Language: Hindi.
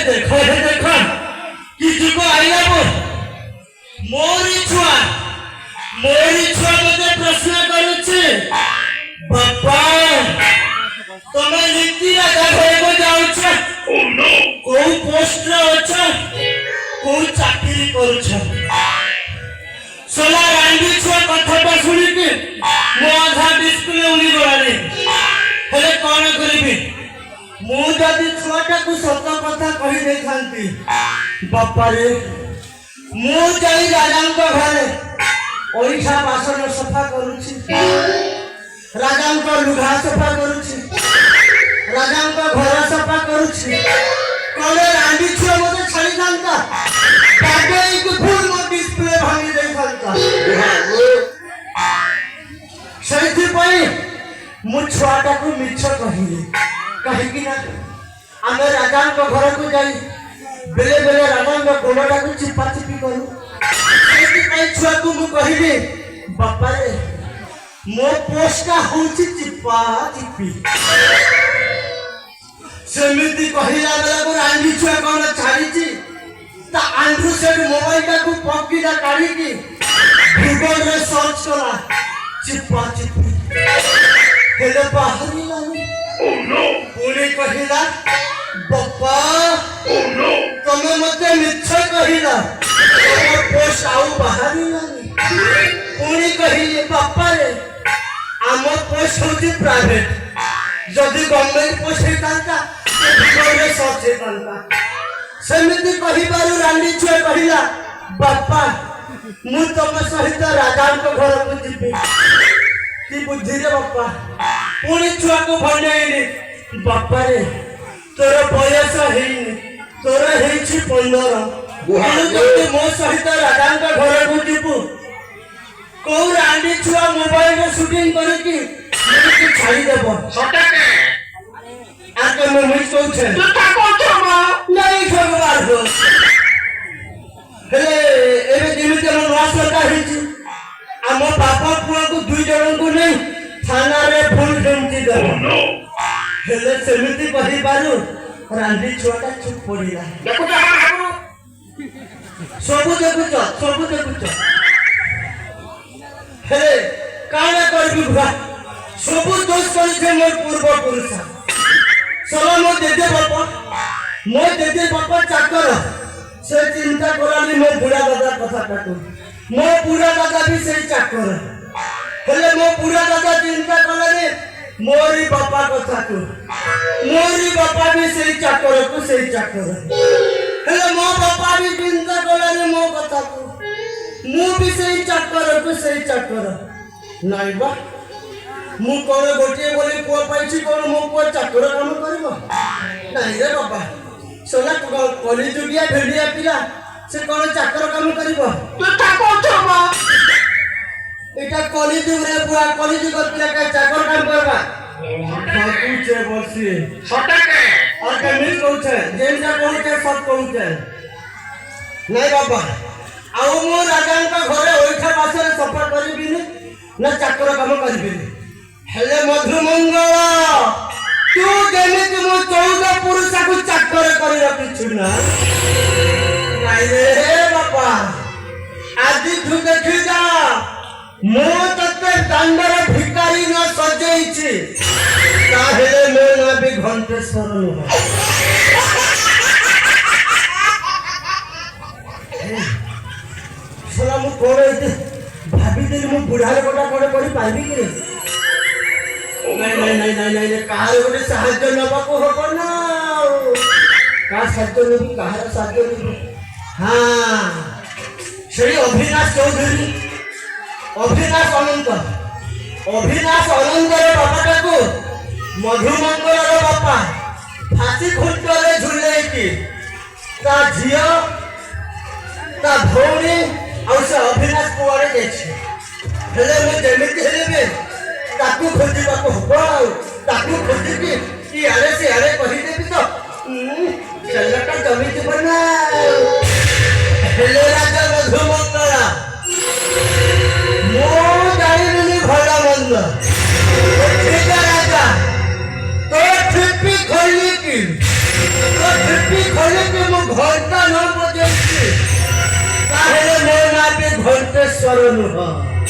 देखो किसी को आईला बोल मोरी छुआ मते प्रश्न करुछे बापा तुम्हें नीति राजा को जाउछ ओ नो को पोस्ट रे अछ को चाकरी करुछ सोला रांडी छुआ कथाटा सुनी के मो आधा डिस्प्ले उनी गलानी हेले कोन करबी मु जदि छुआटा को सत कथा कहि दे थांती बापा रे मु जाई राजांक घरे ओइठा बासन सफा करूछि राजांक लुघा सफा करूछि राजांक घर सफा करूछि कोले रांडी छुआ मते छाड़ी थांता बागे को फुल मो डिस्प्ले भांगी दे थांता सेति पई मु छुआटा को मिछ कहिली कहि कि ना आमे राजांक घर को जाई बेले बेले राजांक गोड़टा को चिपा चिपी करू सेति पई छुआ को मु कहिली बापा रे मो पोस्टा होची चिपा चिपी सेमिति कहिला बेला को रांडी छुआ कोन छाड़ीची ता आंध्र से मोबाइल का को पॉकेटा काढी की गूगल रे सर्च करा चिपा चिपी हेले बाहरी लानी ओ नो पुणी कहिला बापा ओ नो तमे मते मिछ कहिला तमे पोस्ट आउ बाहरी लानी पुणी कहिले बापा रे आम पोस्ट होती प्राइवेट जदि गवर्नमेंट पोस्ट हेतांता गूगल रे सर्च हेतांता सेमिति कहि बारू रांडी छुआ कहिला बापा मु तम सहित राजांक घर को जिबी ती बुद्धि रे बापा पुणी छुआ को भंडेइली बापा रे तोर बयस हेइनी तोर हेइछि 15 तोते मो सहित राजांक घर को जिबू को रांडी छुआ मोबाइल रे शूटिंग करकी मुझे छाड़ी देबो सटा के आके मैं मिस कहछे तू का कहछो म नहीं खबर हो हेले एबे जेमिति हम वास करता हेछि आम बापा पुआ को दुई जन को नहीं थाना रे फुल धमकी देबो हेले सेमिति कहि बारू रांडी छुआटा चुप पड़िला देखो सब देखुच हेले काना करबी बुआ सब दोष करछे मोर पूर्व पुरुष सला मो देदे बापा चाकर से चिंता करानी मो बुढ़ा दादा कथा काटू मो बुढ़ा दादा भी से चाकर हेले मो बुढ़ा दादा चिंता करानी मोरी बापा कथा को मोरी बापा भी से चाकर को से चाकर हेले मो बापा भी चिंता करानी मो कथा को मु भी से चाकर को से चाकर नाइ बा मु कोन गोटे बोली पुआ पाइछि कोन मो पुआ चाकर काम करबो नाही रे बाबा सोला कॉलेज जुगिया भेड़िया पिला से कोन चाकर काम करबो तू ता कोथबो एटा कॉलेज रे बुआ कॉलेज को पिला का चाकर काम करबा पूछे बसी छोटा के और के मिल कहछे जेनटा कहछे सब कहछे नाही बाबा आउ मो राजांका घरे ओइठा पासे सफर करबिनी ना चाकर काम करबिनी हेले मधुमंगल तू जेमिति मो 14 पुरुष को चाकर कर रखिछु ना नाही रे बापा आदि तू देखि जा मो तते दंडर भिकारी न सजेइछि ताहेले मो ना भी घंटेश्वर न सला मु कोरे भाबी देली मु बुढ़ा कोटा कोड़े करि पाइबी कि नहीं कहार गोटे साहाय्य नबाको हबो ना का साहाय्य नबी कहार साहाय्य नबी हां श्री अविनाश चौधरी अविनाश अनंत रे बापा को मधुमंगल रे बापा फांसी खुंटरे झुले की ता झियो ता भौणी और से अविनाश कुआरे देछि हेले मु जेमिति हेले ताकू खोजिबा को हबो ताकू खोजिबी कि आरे से आरे कहि देबी तो चलटा जमी जीवना हेले राजा मधुमंगला मो जाई भला मंद ठीक राजा तो तो ठिप्पी खोले के मो घंटा न बजेछि ताहेले मो ना पे घंटेश्वर नुह